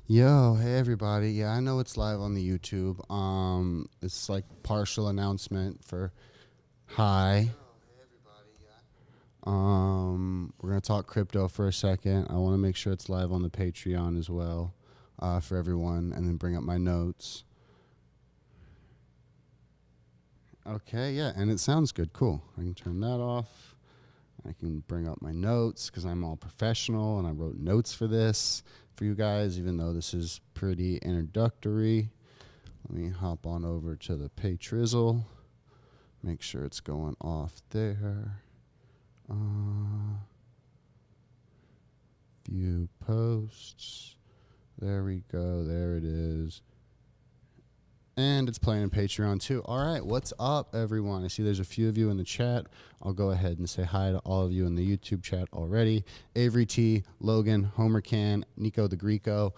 Yo, hey everybody. Yeah, I know it's live on the YouTube. It's like partial announcement for hi. We're gonna talk crypto for a second. I want to make sure it's live on the Patreon as well, for everyone, and then bring up my notes. Okay, yeah, and it sounds good. Cool. I can turn that off. I can bring up my notes because I'm all professional and I wrote notes for this for you guys, even though this is pretty introductory. Let me hop on over to the Patrizzle. Make sure it's going off there. View posts. There we go. There it is. And it's playing in Patreon too. All right, what's up, everyone? I see there's a few of you in the chat. I'll go ahead and say hi to all of you in the YouTube chat already. Avery T, Logan, Homer Can, Nico the Greco.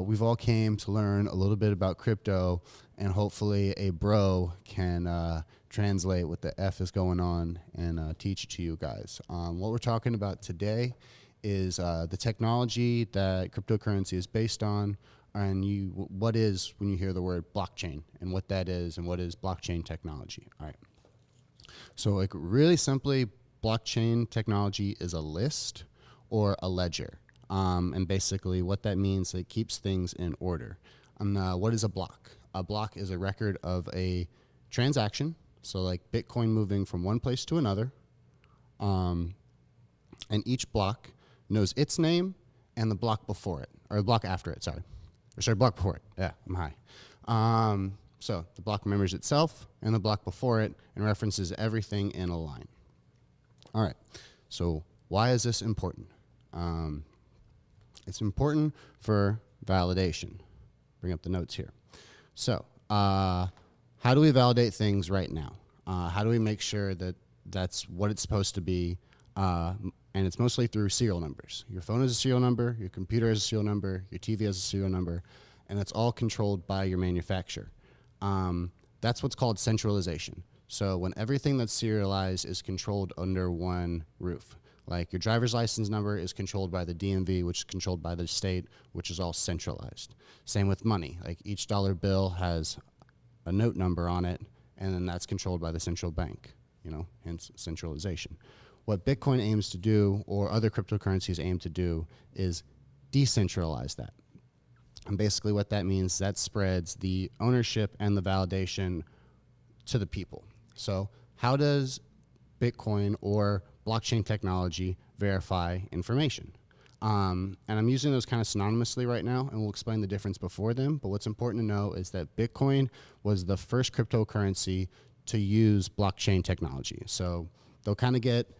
We've all came to learn a little bit about crypto, and hopefully a bro can translate what the F is going on and teach it to you guys. What we're talking about today is the technology that cryptocurrency is based on, and what is when you hear the word blockchain and what that is and what is blockchain technology. All right. So like really simply, blockchain technology is a list or a ledger. And basically what that means, it keeps things in order. What is a block? A block is a record of a transaction. So like Bitcoin moving from one place to another. And each block knows its name and the block before it, or the block after it, sorry. Block before it. Yeah, I'm high. So the block remembers itself and the block before it and references everything in a line. All right, so why is this important? It's important for validation. Bring up the notes here. So how do we validate things right now? How do we make sure that that's what it's supposed to be? And it's mostly through serial numbers. Your phone has a serial number, your computer has a serial number, your TV has a serial number, and it's all controlled by your manufacturer. That's what's called centralization. So when everything that's serialized is controlled under one roof, like your driver's license number is controlled by the DMV, which is controlled by the state, which is all centralized. Same with money. Like each dollar bill has a note number on it, and then that's controlled by the central bank, hence centralization. What Bitcoin aims to do, or other cryptocurrencies aim to do, is decentralize that. And basically what that means, that spreads the ownership and the validation to the people. So how does Bitcoin or blockchain technology verify information? And I'm using those kind of synonymously right now, and we'll explain the difference before them. But what's important to know is that Bitcoin was the first cryptocurrency to use blockchain technology. So they'll kind of get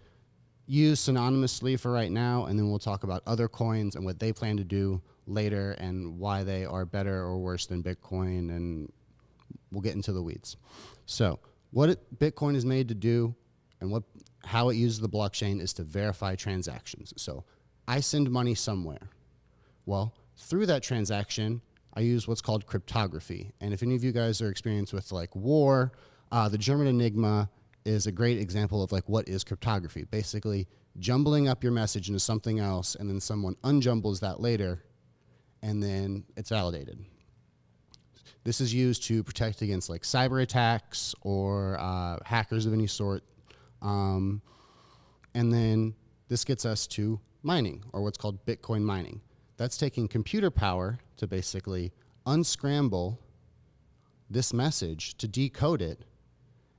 used synonymously for right now, and then we'll talk about other coins and what they plan to do later and why they are better or worse than Bitcoin, and we'll get into the weeds. So what Bitcoin is made to do and how it uses the blockchain is to verify transactions. So I send money somewhere. Well, through that transaction, I use what's called cryptography. And if any of you guys are experienced with like war, the German Enigma is a great example of like what is cryptography. Basically jumbling up your message into something else, and then someone unjumbles that later, and then it's validated. This is used to protect against like cyber attacks or hackers of any sort. And then this gets us to mining, or what's called Bitcoin mining. That's taking computer power to basically unscramble this message, to decode it,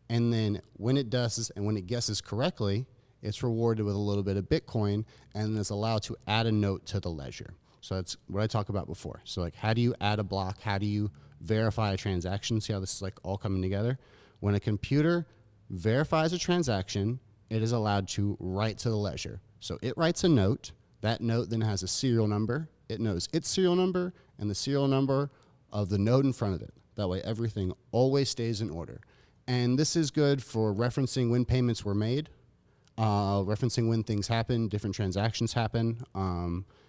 and then when it does, and when it guesses correctly, it's rewarded with a little bit of Bitcoin and is allowed to add a note to the ledger. So that's what I talked about before. So like, how do you add a block? How do you verify a transaction? See how this is like all coming together? When a computer verifies a transaction, it is allowed to write to the ledger. So it writes a note. That note then has a serial number. It knows its serial number and the serial number of the node in front of it. That way everything always stays in order. And this is good for referencing when payments were made, referencing when things happen, different transactions happen.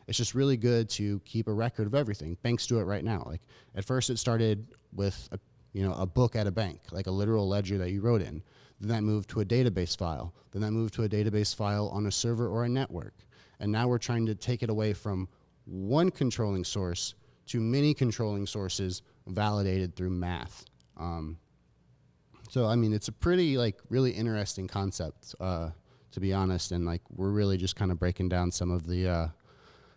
It's just really good to keep a record of everything. Banks do it right now. Like at first it started with a book at a bank, like a literal ledger that you wrote in. Then that moved to a database file. Then that moved to a database file on a server or a network. And now we're trying to take it away from one controlling source to many controlling sources validated through math. So, I mean, it's a pretty, like, really interesting concept, to be honest, and, like, we're really just kind of breaking down some of the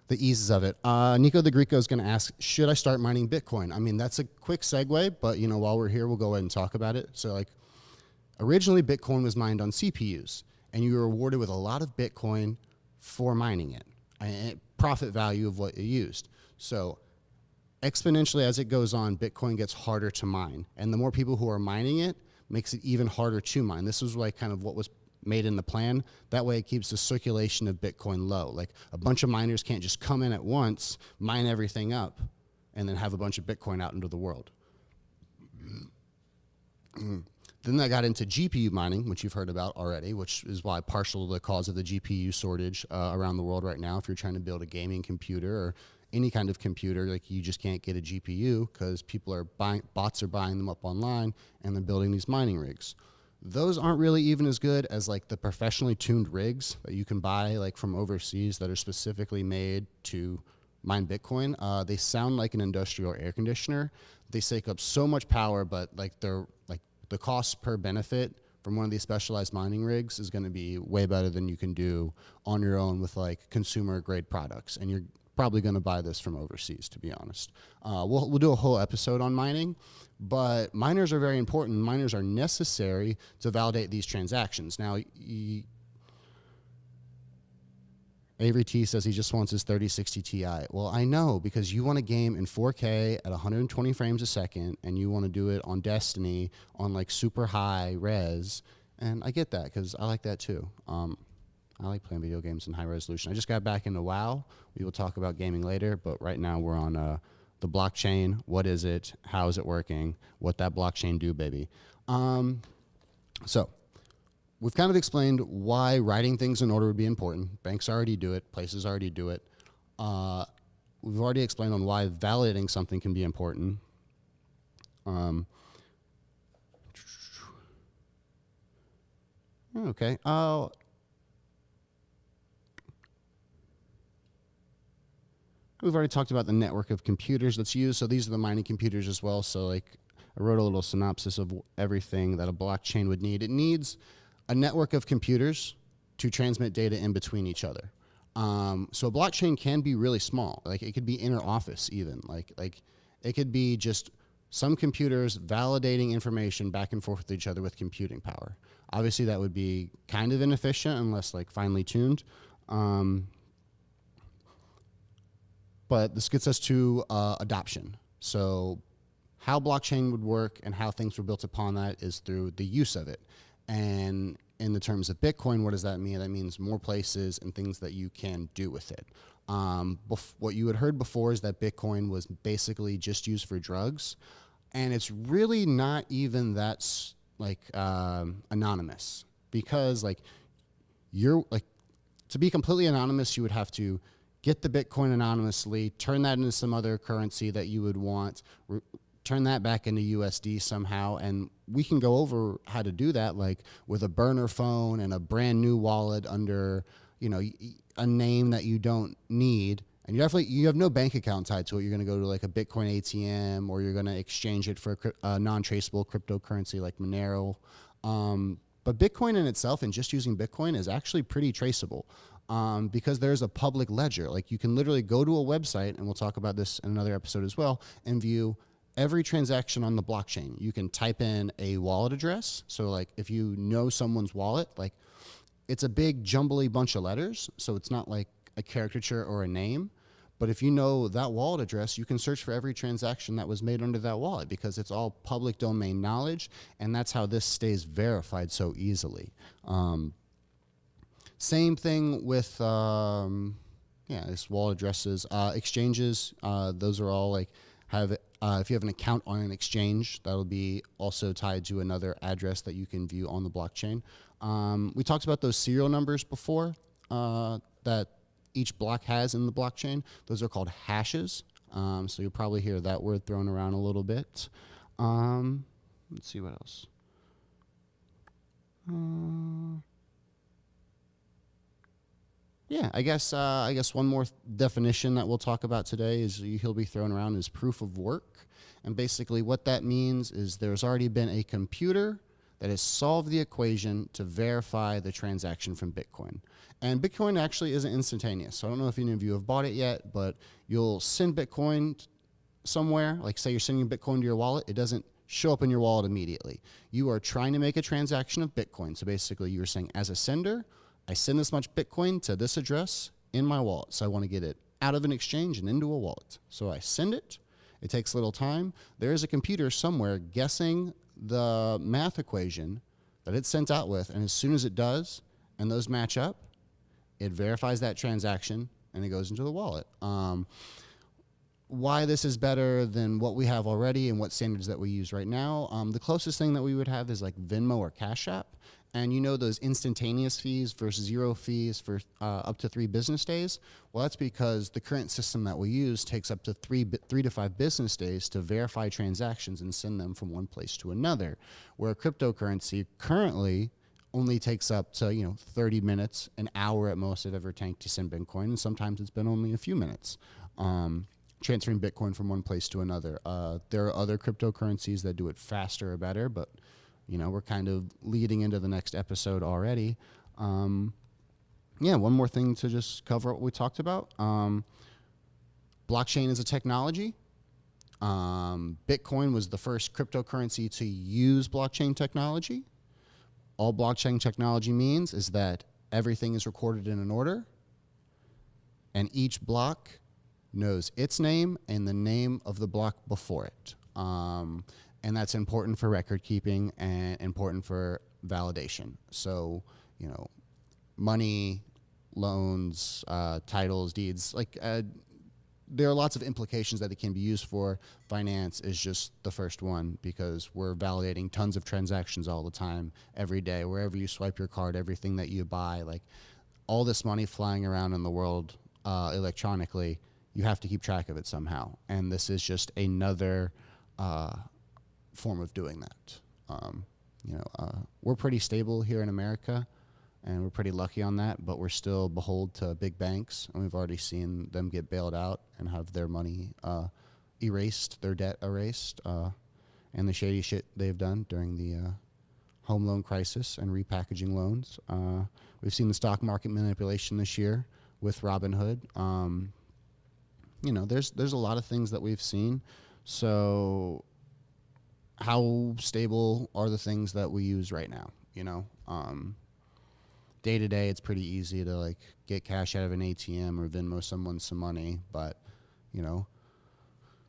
eases of it. Nico the Greco is going to ask, should I start mining Bitcoin? I mean, that's a quick segue, but, you know, while we're here, we'll go ahead and talk about it. So, like, originally, Bitcoin was mined on CPUs, and you were rewarded with a lot of Bitcoin for mining it, and profit value of what you used. So exponentially, as it goes on, Bitcoin gets harder to mine, and the more people who are mining it makes it even harder to mine. This was like kind of what was made in the plan. That way it keeps the circulation of Bitcoin low. Like a bunch of miners can't just come in at once, mine everything up, and then have a bunch of Bitcoin out into the world. Then that got into GPU mining, which you've heard about already, which is why partial to the cause of the GPU shortage around the world right now. If you're trying to build a gaming computer or any kind of computer, like you just can't get a GPU because people are buying, bots are buying them up online, and they're building these mining rigs. Those aren't really even as good as like the professionally tuned rigs that you can buy like from overseas that are specifically made to mine Bitcoin. They sound like an industrial air conditioner. They take up so much power, but like they're like the cost per benefit from one of these specialized mining rigs is going to be way better than you can do on your own with like consumer grade products. And you're probably going to buy this from overseas, to be honest. We'll do a whole episode on mining, but miners are very important. Miners are necessary to validate these transactions. Now, Avery T says he just wants his 3060 Ti. Well, I know, because you want a game in 4K at 120 frames a second, and you want to do it on Destiny on like super high res, and I get that because I like that too. I like playing video games in high resolution. I just got back into WhAt. We will talk about gaming later, but right now we're on the blockchain. What is it? How is it working? What that blockchain do, baby? So we've kind of explained why writing things in order would be important. Banks already do it. Places already do it. We've already explained on why validating something can be important. Okay. We've already talked about the network of computers that's used. So these are the mining computers as well. So like I wrote a little synopsis of everything that a blockchain would need. It needs a network of computers to transmit data in between each other. So a blockchain can be really small. Like it could be inner office even. Like it could be just some computers validating information back and forth with each other with computing power. Obviously that would be kind of inefficient unless like finely tuned. But this gets us to adoption. So how blockchain would work and how things were built upon that is through the use of it. And in the terms of Bitcoin, what does that mean? That means more places and things that you can do with it. What you had heard before is that Bitcoin was basically just used for drugs. And it's really not even that like anonymous, because like you're like, to be completely anonymous, you would have to get the Bitcoin anonymously, turn that into some other currency that you would want, turn that back into USD somehow, and we can go over how to do that, like with a burner phone and a brand new wallet under, you know, a name that you don't need, and you have no bank account tied to it. You're going to go to like a Bitcoin ATM, or you're going to exchange it for a non-traceable cryptocurrency like Monero. But Bitcoin in itself, and just using Bitcoin, is actually pretty traceable. Because there's a public ledger. Like you can literally go to a website, and we'll talk about this in another episode as well, and view every transaction on the blockchain. You can type in a wallet address. So like if you know someone's wallet, like it's a big jumbly bunch of letters. So it's not like a caricature or a name. But if you know that wallet address, you can search for every transaction that was made under that wallet, because it's all public domain knowledge. And that's how this stays verified so easily. Same thing with, this wallet addresses, exchanges. Those are all like if you have an account on an exchange, that'll be also tied to another address that you can view on the blockchain. We talked about those serial numbers before that each block has in the blockchain. Those are called hashes. So you'll probably hear that word thrown around a little bit. Let's see what else. Yeah, I guess one more definition that we'll talk about today is he'll be thrown around is proof of work, and basically what that means is there's already been a computer that has solved the equation to verify the transaction from Bitcoin. And Bitcoin actually isn't instantaneous. So I don't know if any of you have bought it yet, but you'll send Bitcoin somewhere, like say you're sending Bitcoin to your wallet, it doesn't show up in your wallet immediately. You are trying to make a transaction of Bitcoin. So basically you're saying, as a sender, I send this much Bitcoin to this address in my wallet. So I want to get it out of an exchange and into a wallet. So I send it. It takes a little time. There is a computer somewhere guessing the math equation that it's sent out with. And as soon as it does, and those match up, it verifies that transaction and it goes into the wallet. Why this is better than what we have already and what standards that we use right now. The closest thing that we would have is like Venmo or Cash App. And you know those instantaneous fees versus zero fees for up to 3 business days? Well, that's because the current system that we use takes up to 3 to 5 business days to verify transactions and send them from one place to another. Where cryptocurrency currently only takes up to 30 minutes, an hour at most, I've ever tanked to send Bitcoin, and sometimes it's been only a few minutes. Transferring Bitcoin from one place to another. There are other cryptocurrencies that do it faster or better, but we're kind of leading into the next episode already. One more thing to just cover what we talked about. Blockchain is a technology. Bitcoin was the first cryptocurrency to use blockchain technology. All blockchain technology means is that everything is recorded in an order, and each block knows its name and the name of the block before it. And that's important for record keeping and important for validation. So, money, loans, titles, deeds, there are lots of implications that it can be used for. Finance is just the first one because we're validating tons of transactions all the time, every day, wherever you swipe your card, everything that you buy, all this money flying around in the world electronically, you have to keep track of it somehow. And this is just another form of doing that. We're pretty stable here in America, and we're pretty lucky on that, but we're still beholden to big banks, and we've already seen them get bailed out and have their money erased, their debt erased, and the shady shit they've done during the home loan crisis and repackaging loans. We've seen the stock market manipulation this year with Robinhood. There's a lot of things that we've seen. So how stable are the things that we use right now? Day to day, it's pretty easy to get cash out of an ATM or Venmo someone some money, but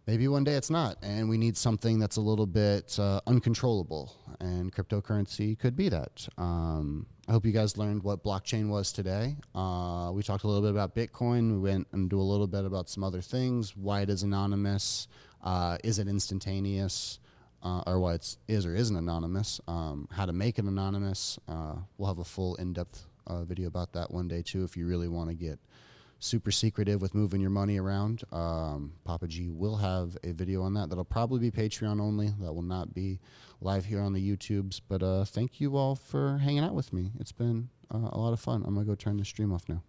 maybe one day it's not, and we need something that's a little bit uncontrollable, and cryptocurrency could be that. I hope you guys learned what blockchain was today. We talked a little bit about Bitcoin. We went and do a little bit about some other things, why it is anonymous, is it instantaneous, or why it is or isn't anonymous, how to make it anonymous. We'll have a full in-depth video about that one day too if you really want to get super secretive with moving your money around. Papa G will have a video on that. That'll probably be Patreon only. That will not be live here on the YouTubes. But thank you all for hanging out with me. It's been a lot of fun. I'm going to go turn the stream off now.